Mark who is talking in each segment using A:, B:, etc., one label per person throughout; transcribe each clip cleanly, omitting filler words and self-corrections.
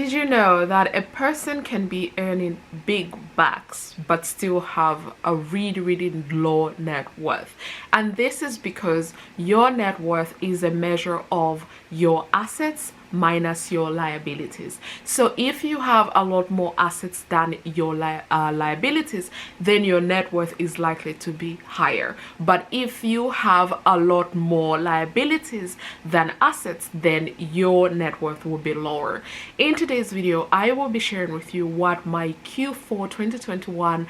A: Did you know that a person can be earning big bucks but still have a really low net worth? And this is because your net worth is a measure of your assets minus your liabilities. So if you have a lot more assets than your liabilities, then your net worth is likely to be higher. But if you have a lot more liabilities than assets, then your net worth will be lower. In today's video, I will be sharing with you what my Q4 2021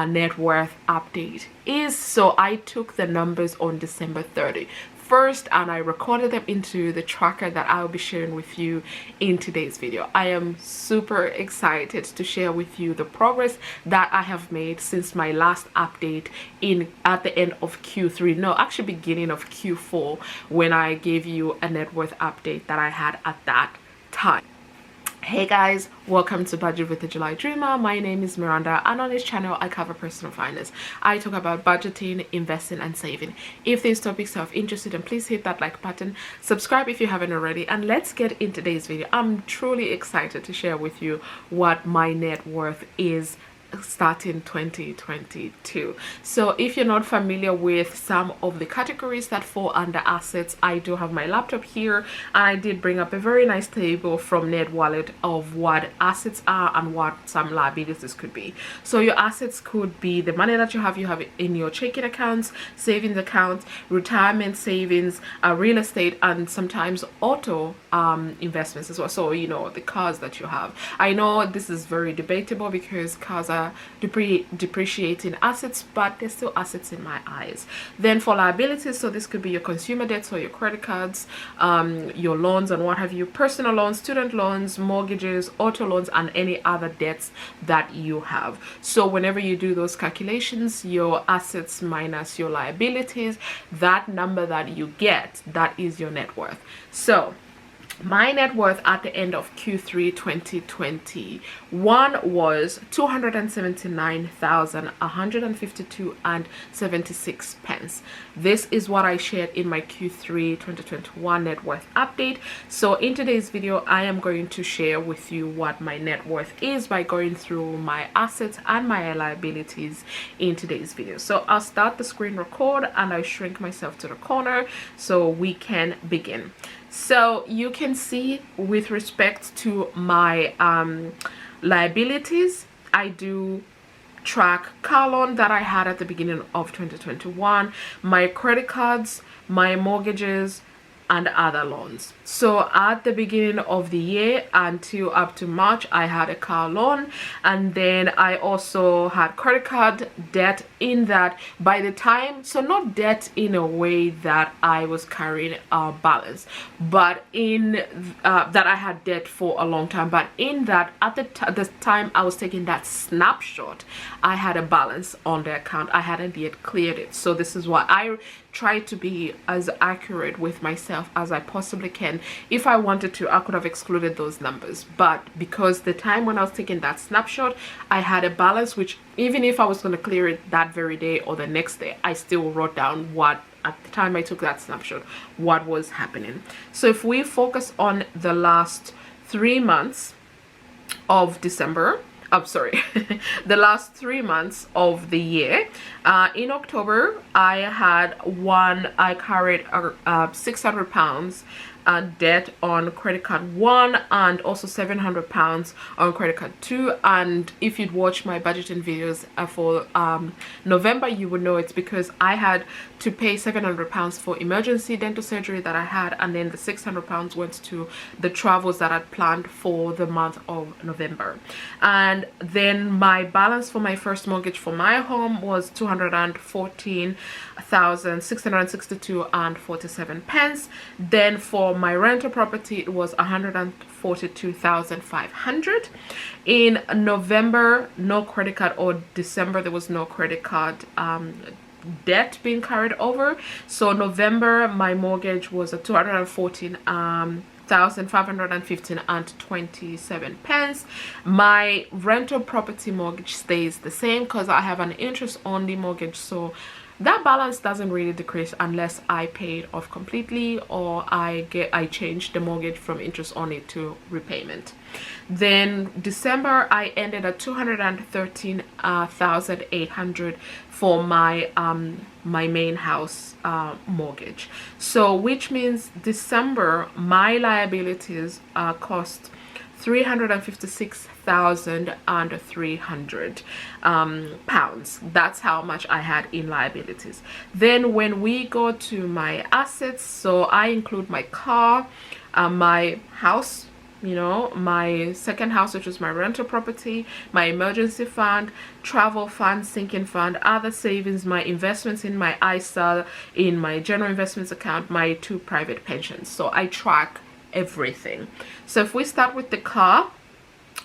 A: net worth update is. So I took the numbers on December 30 first and I recorded them into the tracker that I'll be sharing with you in today's video. I am super excited to share with you the progress that I have made since my last update at the end of Q3, no, actually beginning of Q4, when I gave you a net worth update that I had at that time. Hey guys, welcome to Budget with the July Dreamer. My name is Miranda and on this channel I cover personal finance. I talk about budgeting, investing and saving. If these topics are of interest, then please hit that like button, subscribe if you haven't already, and let's get into today's video. I'm truly excited to share with you what my net worth is starting 2022. So if you're not familiar with some of the categories that fall under assets, I do have my laptop here and I did bring up a very nice table from NerdWallet of what assets are and what some liabilities could be. So your assets could be the money that you have in your checking accounts, savings accounts, retirement savings, real estate, and sometimes auto investments as well. So you know, the cars that you have. I know this is very debatable because cars are depreciating assets, but they're still assets in my eyes. Then for liabilities, so this could be your consumer debts or your credit cards, your loans and what have you, personal loans, student loans, mortgages, auto loans, and any other debts that you have. So whenever you do those calculations, your assets minus your liabilities, that number that you get, that is your net worth. So my net worth at the end of Q3 2021 was 279,152.76 pence. This is what I shared in my Q3 2021 net worth update. So in today's video, I am going to share with you what my net worth is by going through my assets and my liabilities in today's video. So I'll start the screen record and I shrink myself to the corner so we can begin. So you can see with respect to my liabilities, I do track car loan that I had at the beginning of 2021, my credit cards, my mortgages, and other loans. So at the beginning of the year until up to March, I had a car loan, and then I also had credit card debt in that by the time, so not debt in a way that I was carrying a balance, but in that I had debt for a long time, but in that at the time I was taking that snapshot, I had a balance on the account. I hadn't yet cleared it. So this is why I try to be as accurate with myself as I possibly can. If I wanted to, I could have excluded those numbers, but because the time when I was taking that snapshot, I had a balance, which even if I was going to clear it that very day or the next day, I still wrote down what at the time I took that snapshot, what was happening. So if we focus on the last 3 months of December, I'm sorry, the last 3 months of the year, in October I carried 600 pounds debt on credit card 1 and also 700 pounds on credit card 2. And if you'd watch my budgeting videos for November, you would know it's because I had to pay 700 pounds for emergency dental surgery that I had, and then the 600 pounds went to the travels that I'd planned for the month of November. And then my balance for my first mortgage for my home was 214,662.47 pence. Then for my rental property, it was 142,500. In November, no credit card, or December, there was no credit card debt being carried over. So November, my mortgage was at 214,515.27 pence. My rental property mortgage stays the same because I have an interest only mortgage, so that balance doesn't really decrease unless I pay it off completely, or I change the mortgage from interest only to repayment. Then December I ended at 213,800 for my my main house mortgage. So which means December my liabilities cost 356,300 pounds. That's how much I had in liabilities. Then when we go to my assets, so I include my car, my house, you know, my second house, which is my rental property, my emergency fund, travel fund, sinking fund, other savings, my investments in my ISA, in my general investments account, my 2 private pensions. So I track everything. So if we start with the car,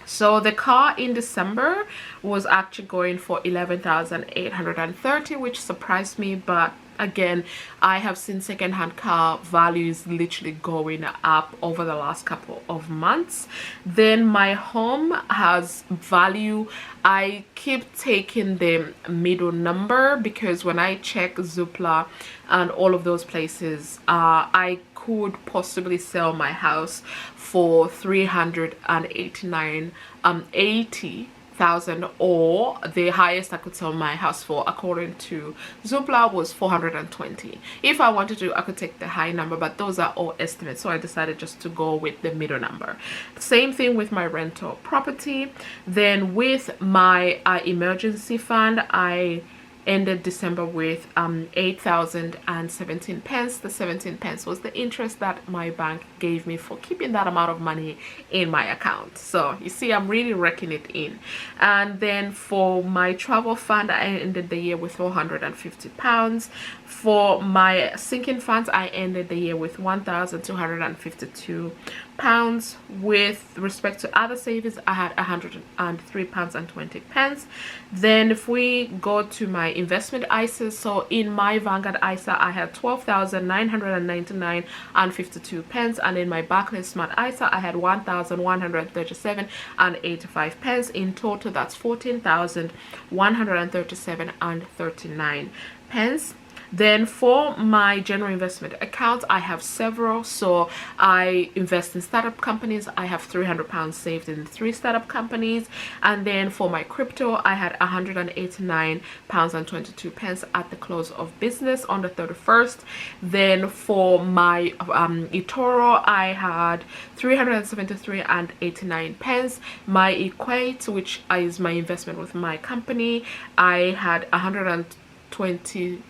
A: so the car in December was actually going for 11,830, which surprised me, but again, I have seen second-hand car values literally going up over the last couple of months. Then my home has value. I keep taking the middle number because when I check Zoopla and all of those places, I could possibly sell my house for 380,000, or the highest I could sell my house for according to Zoopla was 420. If I wanted to, I could take the high number, but those are all estimates, so I decided just to go with the middle number. Same thing with my rental property. Then with my emergency fund, I ended December with 8,017 pence. The 17 pence was the interest that my bank gave me for keeping that amount of money in my account. So you see, I'm really raking it in. And then for my travel fund, I ended the year with 450 pounds. For my sinking funds, I ended the year with 1,252 pounds. With respect to other savings, I had 103 pounds and 20 pence. Then if we go to my investment ISAs, so in my Vanguard ISA I had 12,999 and 52 pence, and in my Barclays Smart ISA I had 1,137 and 85 pence. In total, that's 14,137 and 39 pence. Then for my general investment accounts, I have several. So I invest in startup companies. I have 300 pounds saved in 3 startup companies. And then for my crypto, I had 189 pounds and 22 pence at the close of business on the 31st. Then for my eToro, I had 373 and 89 pence. My Equate, which is my investment with my company, I had 123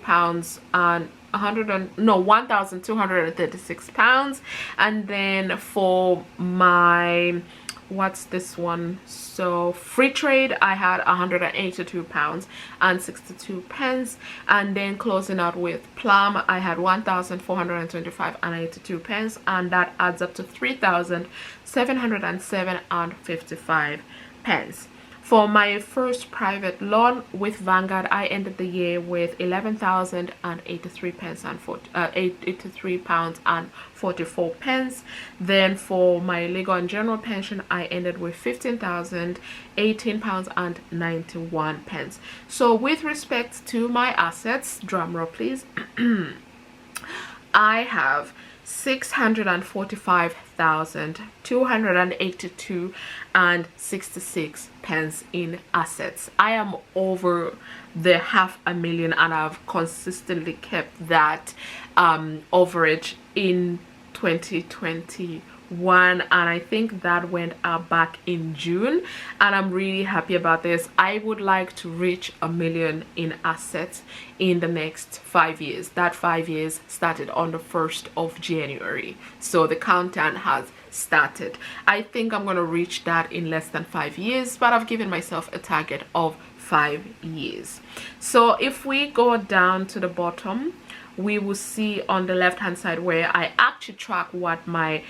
A: pounds and 1,236 pounds. And then for my, what's this one, so free trade, I had 182 pounds and 62 pence. And then closing out with Plum, I had 1,425 and 82 pence, and that adds up to 3,707 and 55 pence. For my first private loan with Vanguard, I ended the year with 11,083 pence and 83 pounds and 44 pence. Then for my legal and general pension, I ended with 15,018 pounds and 91 pence. So with respect to my assets, drum roll please, I have 645,282 and 66 pence in assets. I am over the 500,000, and I've consistently kept that overage in 2021, and I think that went up back in June, and I'm really happy about this. I would like to reach 1 million in assets in the next 5 years. That 5 years started on the 1st of January, so the countdown has started. I think I'm going to reach that in less than 5 years, but I've given myself a target of 5 years. So if we go down to the bottom, we will see on the left hand side where I actually track what my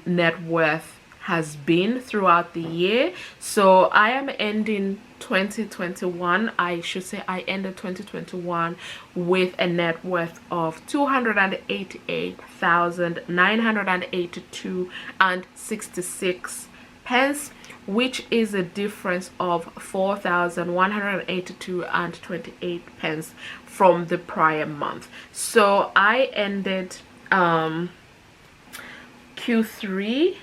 A: net worth has been throughout the year. So I am ending 2021, I should say I ended 2021 with a net worth of 288,982 and 66 pence, which is a difference of 4,182 and 28 pence from the prior month. So I ended Q3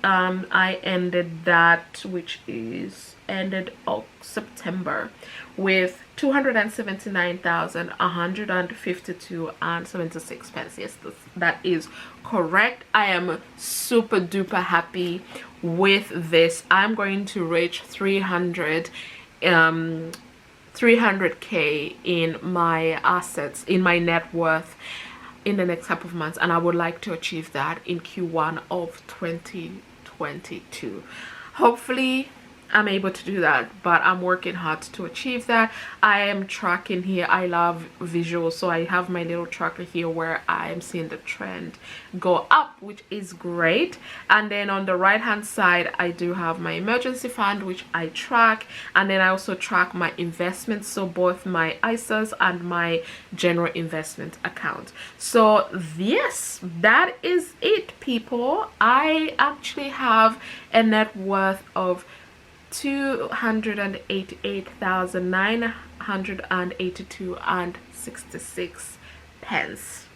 A: I ended that, which is ended September, with 279,152 and 76 pence. Yes, that is correct. I am super duper happy with this. I'm going to reach 300k in my assets, in my net worth, in the next couple of months, and I would like to achieve that in Q1 of 2022. Hopefully I'm able to do that, but I'm working hard to achieve that. I am tracking here. I love visuals, so I have my little tracker here where I am seeing the trend go up, which is great. And then on the right hand side, I do have my emergency fund, which I track, and then I also track my investments, so both my ISAs and my general investment account. So yes, that is it, people. I actually have a net worth of 288,982 and 66 pence.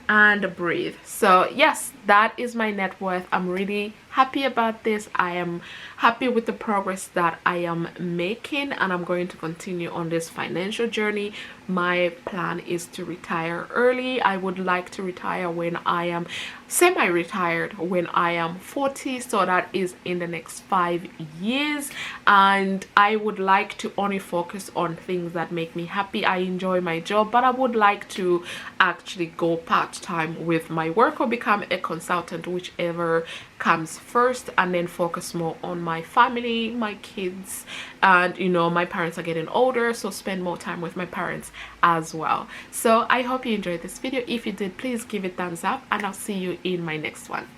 A: And breathe. So yes, that is my net worth. I'm really happy about this. I am happy with the progress that I am making, and I'm going to continue on this financial journey. My plan is to retire early. I would like to retire when I am semi-retired, when I am 40, so that is in the next 5 years. And I would like to only focus on things that make me happy. I enjoy my job, but I would like to actually go part-time with my work or become a consultant, whichever comes first, and then focus more on my family, my kids, and you know, my parents are getting older, so spend more time with my parents as well. So I hope you enjoyed this video. If you did, please give it thumbs up, and I'll see you in my next one.